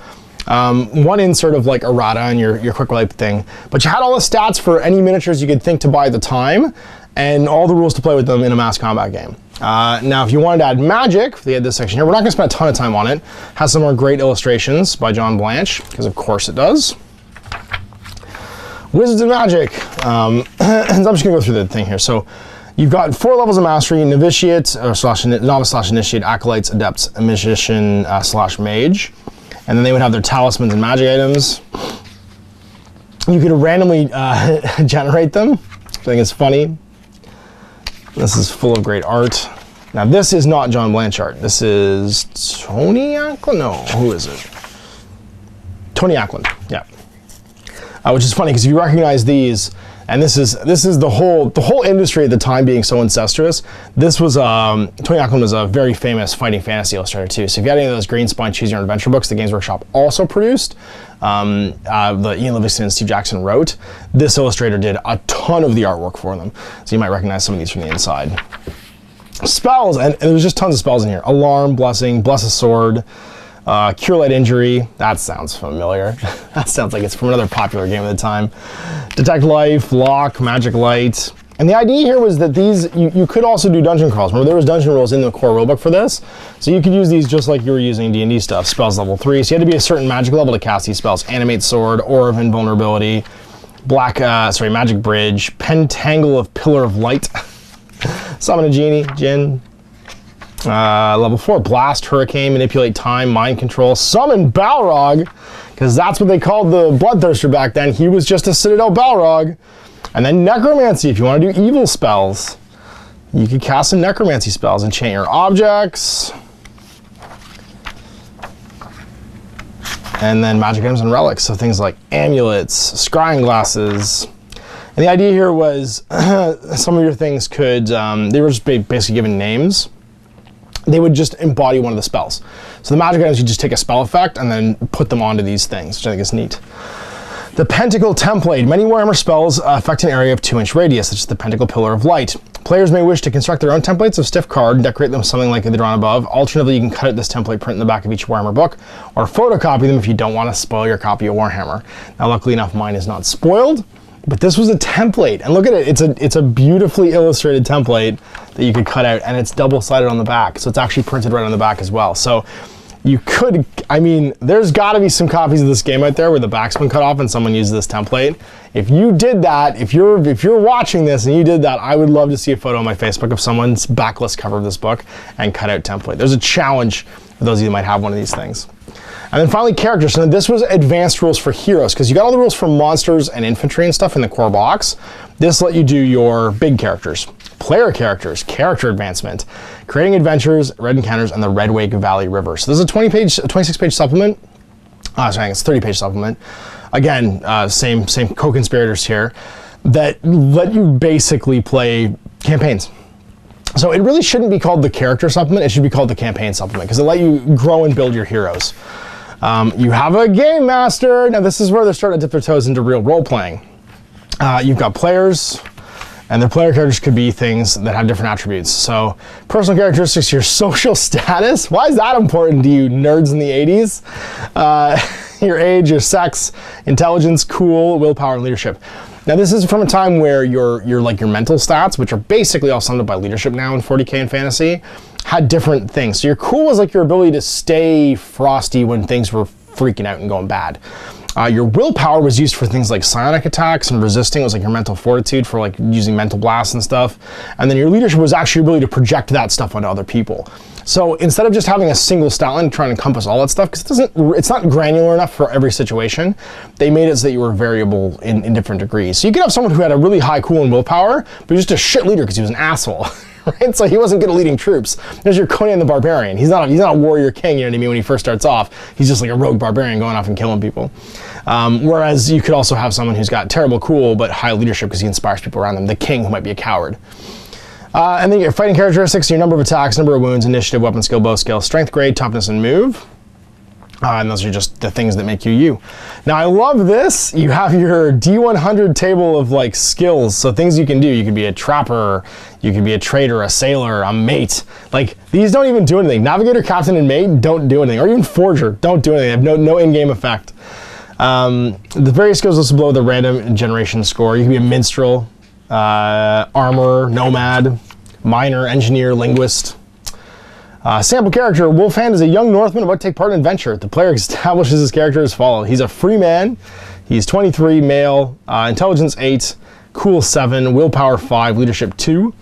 one insert of like errata and your quick wipe thing. But you had all the stats for any miniatures you could think to buy at the time, and all the rules to play with them in a mass combat game. Now, if you wanted to add magic, they had this section here. We're not going to spend a ton of time on it. Has some more great illustrations by John Blanche, because of course it does. Wizards of Magic. And I'm just going to go through the thing here. So you've got 4 levels of mastery: novitiate, novice / initiate, acolytes, adepts, magician / mage. And then they would have their talismans and magic items. You could randomly generate them. I think it's funny. This is full of great art. Now this is not John Blanche art. This is Tony Ackland? No, who is it? Tony Ackland, yeah. Which is funny because if you recognize these, And this is the whole industry at the time being so incestuous. This was Tony Ackland was a very famous fighting fantasy illustrator too. So if you had any of those Green Spine Choose Your Own Adventure books, the Games Workshop also produced. The Ian Livingstone and Steve Jackson wrote. This illustrator did a ton of the artwork for them. So you might recognize some of these from the inside. Spells, and there's just tons of spells in here. Alarm, Blessing, Bless a Sword, Cure Light Injury. That sounds familiar. That sounds like it's from another popular game at the time. Detect Life, Lock, Magic Light. And the idea here was that these, you could also do dungeon crawls. Remember, there was dungeon rules in the core rulebook for this. So you could use these just like you were using D&D stuff. Spells level 3. So you had to be a certain magic level to cast these spells. Animate Sword, Aura of Invulnerability, Magic Bridge, Pentangle of Pillar of Light, Summon a Genie, Jinn. Level 4, Blast, Hurricane, Manipulate Time, Mind Control, Summon Balrog, because that's what they called the Bloodthirster back then. He was just a Citadel Balrog. And then Necromancy, if you want to do evil spells. You could cast some Necromancy spells, enchant your objects. And then magic items and relics, so things like amulets, scrying glasses. And the idea here was some of your things could, they were just basically given names. They would just embody one of the spells. So the magic items, you just take a spell effect and then put them onto these things, which I think is neat. The Pentacle Template. Many Warhammer spells affect an area of 2-inch radius, such as the Pentacle Pillar of Light. Players may wish to construct their own templates of stiff card and decorate them something like the drawn above. Alternatively, you can cut out this template, print in the back of each Warhammer book, or photocopy them if you don't want to spoil your copy of Warhammer. Now, luckily enough, mine is not spoiled, but this was a template. And look at it, it's a beautifully illustrated template that you could cut out, and it's double-sided on the back, so it's actually printed right on the back as well. So you could, I mean, there's got to be some copies of this game out there where the back's been cut off and someone used this template. If you did that, if you're watching this and you did that, I would love to see a photo on my Facebook of someone's backlist cover of this book and cut out template. There's a challenge for those of you who might have one of these things. And then finally, characters. So this was advanced rules for heroes, because you got all the rules for monsters and infantry and stuff in the core box. This let you do your big characters, player characters, character advancement, creating adventures, red encounters, and the Redwake Valley River. So this is a 26-page supplement. Sorry, it's a 30-page supplement. Again, same co-conspirators here that let you basically play campaigns. So it really shouldn't be called the character supplement. It should be called the campaign supplement, because it let you grow and build your heroes. You have a game master. Now this is where they're starting to dip their toes into real role playing. You've got players, and their player characters could be things that have different attributes. So personal characteristics, your social status. Why is that important to you nerds in the 80s? Your age, your sex, intelligence, cool, willpower, and leadership. Now this is from a time where your mental stats, which are basically all summed up by leadership now in 40K and fantasy, had different things. So your cool was like your ability to stay frosty when things were freaking out and going bad. Your willpower was used for things like psionic attacks, and resisting was like your mental fortitude for like using mental blasts and stuff. And then your leadership was actually your ability to project that stuff onto other people. So instead of just having a single stat line trying to encompass all that stuff, because it's not granular enough for every situation, they made it so that you were variable in different degrees. So you could have someone who had a really high cool and willpower, but just a shit leader because he was an asshole. Right? So he wasn't good at leading troops. There's your Conan the Barbarian. He's not a warrior king, you know what I mean, when he first starts off. He's just like a rogue barbarian going off and killing people. Whereas you could also have someone who's got terrible cool but high leadership because he inspires people around them. The king, who might be a coward. And then your fighting characteristics, your number of attacks, number of wounds, initiative, weapon skill, bow skill, strength grade, toughness, and move. And those are just the things that make you you. Now I love this. You have your D100 table of like skills. So things you can do. You can be a trapper, you can be a trader, a sailor, a mate. Like these don't even do anything. Navigator, captain, and mate don't do anything. Or even forger don't do anything. They have no in-game effect. The various skills listed below the random generation score. You can be a minstrel, armorer, nomad, miner, engineer, linguist. Sample character, Wolfhand is a young Northman about to take part in an adventure. The player establishes his character as follows. He's a free man. He's 23, male, intelligence 8, cool 7, willpower 5, leadership 2.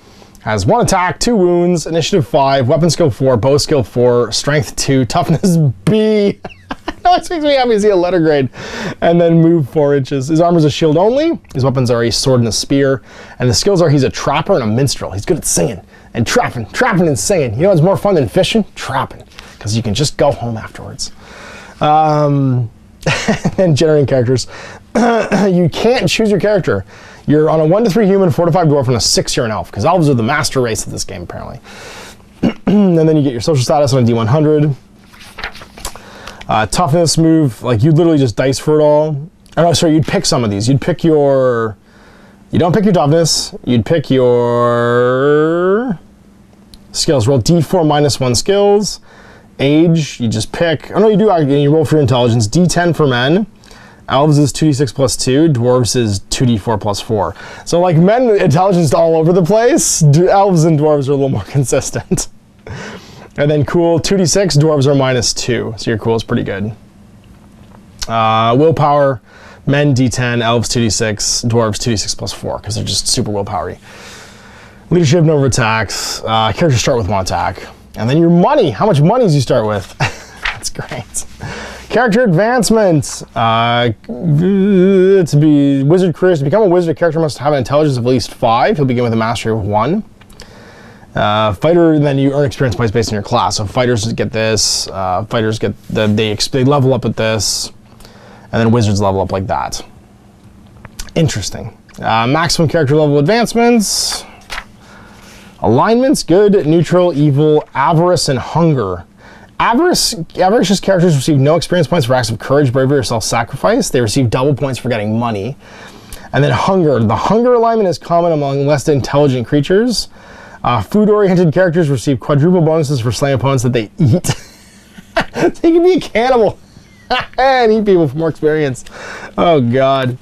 Has 1 attack, 2 wounds, initiative 5, weapon skill 4, bow skill 4, strength 2, toughness B. No, it makes me happy to see a letter grade. And then move 4 inches. His armor is a shield only. His weapons are a sword and a spear. And the skills are he's a trapper and a minstrel. He's good at singing and trapping and singing. You know what's more fun than fishing? Trapping. Because you can just go home afterwards. And generating characters. you can't choose your character. You're on a 1 to 3 human, 4 to 5 dwarf, and a 6 you're an elf, because elves are the master race of this game, apparently. And then you get your social status on a D100. Toughness move, like you'd literally just dice for it all. Oh, no, sorry, you'd pick some of these. You'd pick your... You don't pick your toughness. You'd pick your... skills. Roll D4 minus 1 skills. Age, you just pick... Oh, no, you do. You roll for your intelligence. D10 for men. Elves is 2d6 plus 2. Dwarves is 2d4 plus 4. So, like, men, intelligence is all over the place. Elves and dwarves are a little more consistent. And then cool, 2d6, dwarves are minus 2. So your cool is pretty good. Willpower, men D10, elves 2d6, dwarves 2d6 plus 4, because they're just super willpowery. Leadership, no attacks. Characters start with 1 attack. And then your money. How much money do you start with? That's great. Character advancement. To be wizard careers. To become a wizard, a character must have an intelligence of at least 5. He'll begin with a mastery of 1. Fighter, then you earn experience points based on your class. So fighters get this. Fighters get they level up at this, and then wizards level up like that. Interesting. Maximum character level advancements. Alignments: good, neutral, evil, avarice, and hunger. Avaricious characters receive no experience points for acts of courage, bravery, or self-sacrifice. They receive double points for getting money. And then hunger. The hunger alignment is common among less intelligent creatures. Food-oriented characters receive quadruple bonuses for slaying opponents that they eat. They can be a cannibal and eat people for more experience. Oh, God.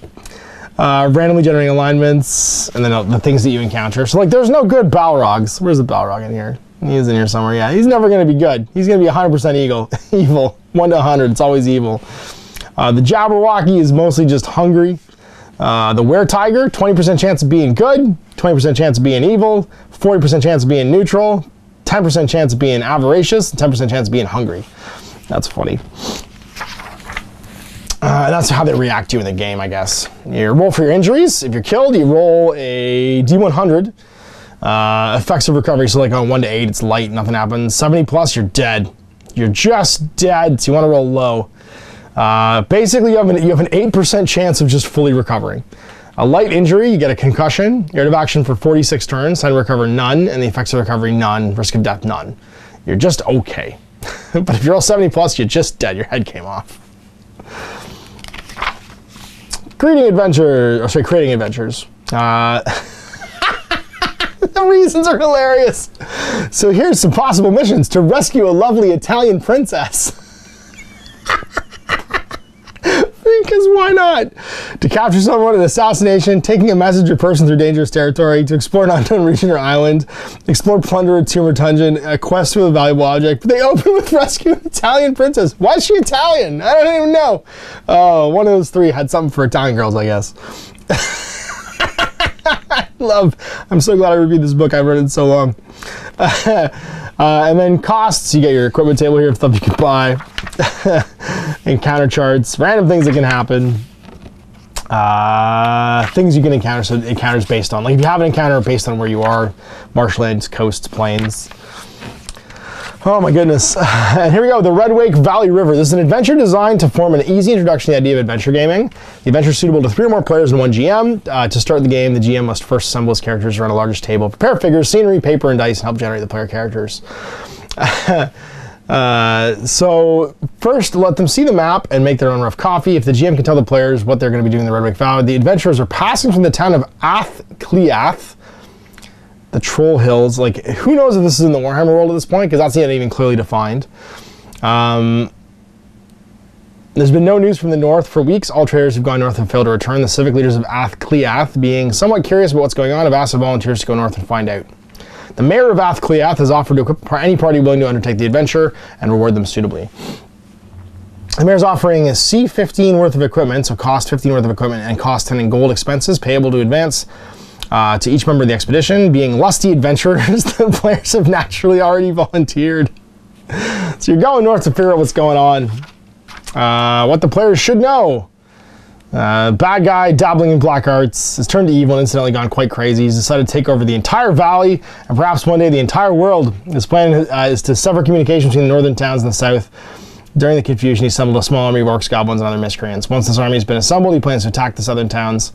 Randomly generating alignments, and then the things that you encounter. So, like, there's no good Balrogs. Where's the Balrog in here? He's in here somewhere. Yeah, he's never going to be good. He's going to be 100% evil. 1 to 100, it's always evil. The Jabberwocky is mostly just hungry. The Were-Tiger, 20% chance of being good, 20% chance of being evil, 40% chance of being neutral, 10% chance of being avaricious, and 10% chance of being hungry. That's funny. That's how they react to you in the game, I guess. You roll for your injuries. If you're killed, you roll a D100. Effects of recovery, so like on 1 to 8, it's light, nothing happens. 70 plus, you're dead. You're just dead, so you want to roll low. Basically, you have an 8% chance of just fully recovering. A light injury, you get a concussion. You're out of action for 46 turns. Time to recover, none. And the effects of recovery, none. Risk of death, none. You're just okay. But if you roll 70 plus, you're just dead. Your head came off. Creating adventures. The reasons are hilarious. So here's some possible missions to rescue a lovely Italian princess. Because why not? To capture someone, an assassination, taking a message or person through dangerous territory, to explore an unknown region or island, explore, plunder a tomb or dungeon, a quest with a valuable object. But they open with rescue an Italian princess. Why is she Italian? I don't even know. Oh, one of those 3 had something for Italian girls, I guess. I'm so glad I reviewed this book. I've read it so long. And then costs, you get your equipment table here, stuff you can buy. Encounter charts, random things that can happen. Things you can encounter, so encounters based on, like if you have an encounter based on where you are, marshlands, coasts, plains. Oh my goodness. And here we go, the Redwake Valley River. This is an adventure designed to form an easy introduction to the idea of adventure gaming. The adventure is suitable to 3 or more players and 1 GM. To start the game, the GM must first assemble his characters around a largest table, prepare figures, scenery, paper, and dice, and help generate the player characters. So first, let them see the map and make their own rough copy. If the GM can tell the players what they're going to be doing in the Redwake Valley, the adventurers are passing from the town of Athcliath, the Troll Hills. Like, who knows if this is in the Warhammer world at this point, because that's not even clearly defined. There's been no news from the north for weeks. All traders who've gone north have failed to return. The civic leaders of Athcliath, being somewhat curious about what's going on, have asked the volunteers to go north and find out. The mayor of Athcliath has offered to equip any party willing to undertake the adventure and reward them suitably. The mayor's offering a C15 worth of equipment, so cost 15 worth of equipment, and cost 10 in gold expenses payable to advance to each member of the expedition. Being lusty adventurers, the players have naturally already volunteered. So you're going north to figure out what's going on. What the players should know. Bad guy dabbling in black arts has turned to evil and incidentally gone quite crazy. He's decided to take over the entire valley and perhaps one day the entire world. His plan is to sever communication between the northern towns and the south. During the confusion, he assembled a small army of orcs, goblins, and other miscreants. Once this army has been assembled, he plans to attack the southern towns.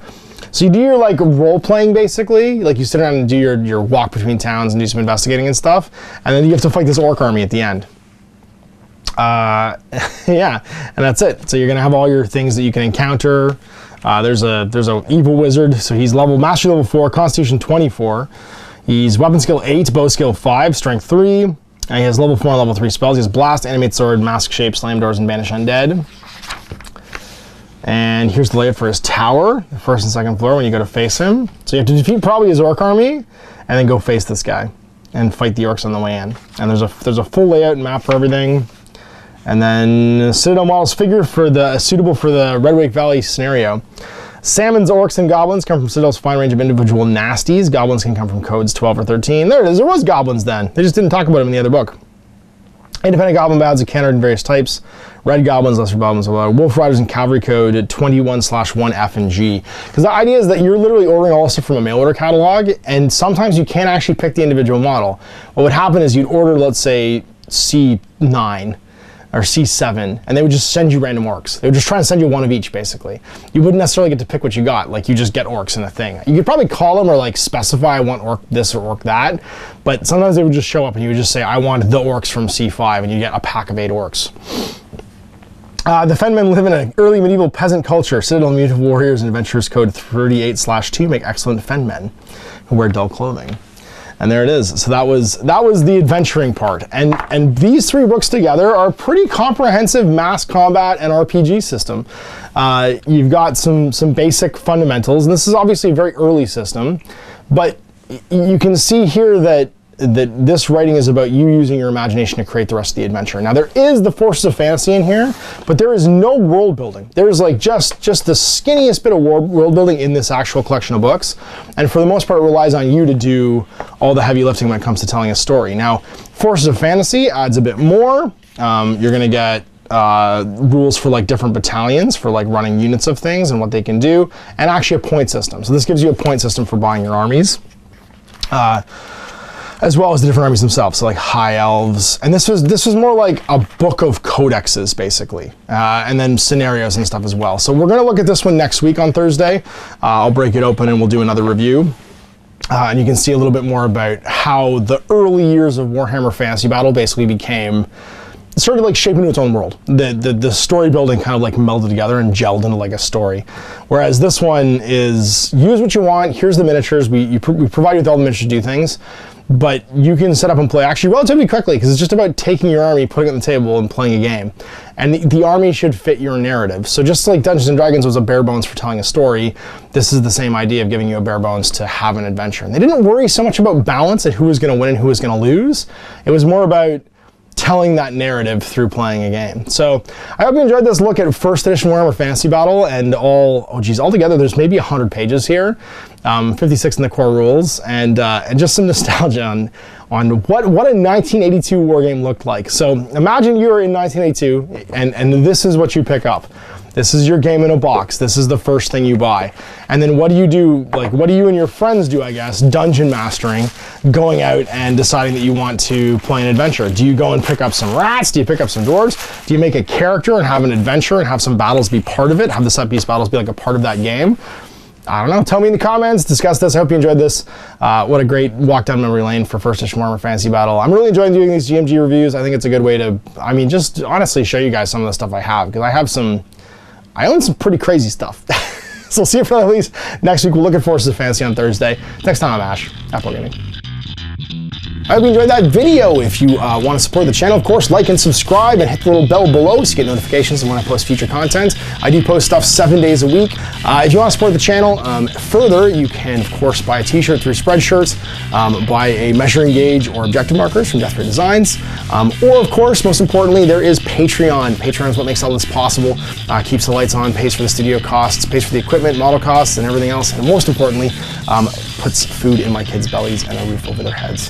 So you do your like role playing basically, like you sit around and do your walk between towns and do some investigating and stuff, and then you have to fight this orc army at the end. Yeah, and that's it. So you're gonna have all your things that you can encounter. There's a evil wizard, so he's mastery level 4, constitution 24. He's weapon skill 8, bow skill 5, strength 3, and he has level 4 and level 3 spells. He has blast, animate sword, mask shape, slam doors, and banish undead. And here's the layout for his tower, the first and second floor when you go to face him. So you have to defeat probably his orc army, and then go face this guy and fight the orcs on the way in. And there's a full layout and map for everything. And then Citadel models figure suitable for the Redwake Valley scenario. Salmon's orcs and goblins come from Citadel's fine range of individual nasties. Goblins can come from codes 12 or 13. There it is, there was goblins then. They just didn't talk about them in the other book. Independent goblin bands are countered in various types. Red goblins, lesser goblins, wolf riders and cavalry code 21/1 F and G. Because the idea is that you're literally ordering all this stuff from a mail order catalog, and sometimes you can't actually pick the individual model. What would happen is you'd order, let's say, C9 or C7, and they would just send you random orcs. They would just try and send you one of each, basically. You wouldn't necessarily get to pick what you got, like you just get orcs in a thing. You could probably call them or like specify, I want orc this or orc that, but sometimes they would just show up and you would just say, I want the orcs from C5, and you get a pack of 8 orcs. The Fenmen live in an early medieval peasant culture. Citadel mutant warriors and adventurers code 38/2 make excellent Fenmen who wear dull clothing. And there it is. So that was the adventuring part. And these 3 books together are a pretty comprehensive mass combat and RPG system. You've got some basic fundamentals, and this is obviously a very early system, but you can see here that this writing is about you using your imagination to create the rest of the adventure. Now there is the forces of fantasy in here, but there is no world building. There's like just the skinniest bit of world building in this actual collection of books, and for the most part it relies on you to do all the heavy lifting when it comes to telling a story. Now forces of fantasy adds a bit more. You're gonna get rules for like different battalions for like running units of things and what they can do, and actually a point system. So this gives you a point system for buying your armies. As well as the different armies themselves, so like high elves, and this was more like a book of codexes basically, and then scenarios and stuff as well. So we're gonna look at this one next week on Thursday. I'll break it open and we'll do another review, and you can see a little bit more about how the early years of Warhammer Fantasy Battle basically became started like shaping its own world. The story building kind of like melded together and gelled into like a story. Whereas this one is use what you want. Here's the miniatures. We provide you with all the miniatures to do things, but you can set up and play actually relatively quickly because it's just about taking your army, putting it on the table, and playing a game. And the army should fit your narrative. So just like Dungeons and Dragons was a bare bones for telling a story, this is the same idea of giving you a bare bones to have an adventure. And they didn't worry so much about balance and who was going to win and who was going to lose. It was more about telling that narrative through playing a game. So I hope you enjoyed this look at first edition Warhammer Fantasy Battle and altogether there's maybe 100 pages here, 56 in the core rules, and just some nostalgia on what a 1982 wargame looked like. So imagine you were in 1982 and this is what you pick up. This is your game in a box. This is the first thing you buy. And then what do you do? Like, what do you and your friends do, I guess? Dungeon mastering, going out and deciding that you want to play an adventure. Do you go and pick up some rats? Do you pick up some dwarves? Do you make a character and have an adventure and have some battles be part of it? Have the set piece battles be like a part of that game? I don't know. Tell me in the comments. Discuss this. I hope you enjoyed this. What a great walk down memory lane for first edition Warhammer Fantasy Battle. I'm really enjoying doing these GMG reviews. I think it's a good way to, just honestly show you guys some of the stuff I have, because I own some pretty crazy stuff. So we'll see you for at least next week. We'll look at Forces of Fantasy on Thursday. Next time I'm Ash at Wargaming. I hope you enjoyed that video. If you want to support the channel, of course, like and subscribe and hit the little bell below so you get notifications when I post future content. I do post stuff 7 days a week. If you want to support the channel further, you can, of course, buy a t-shirt through Spreadshirts, buy a measuring gauge or objective markers from Death Ray Designs, or, of course, most importantly, there is Patreon. Patreon is what makes all this possible, keeps the lights on, pays for the studio costs, pays for the equipment, model costs, and everything else, and most importantly, puts food in my kids' bellies and a roof over their heads.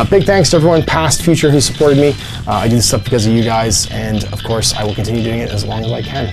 Big thanks to everyone, past, future, who supported me. I do this stuff because of you guys, and of course, I will continue doing it as long as I can.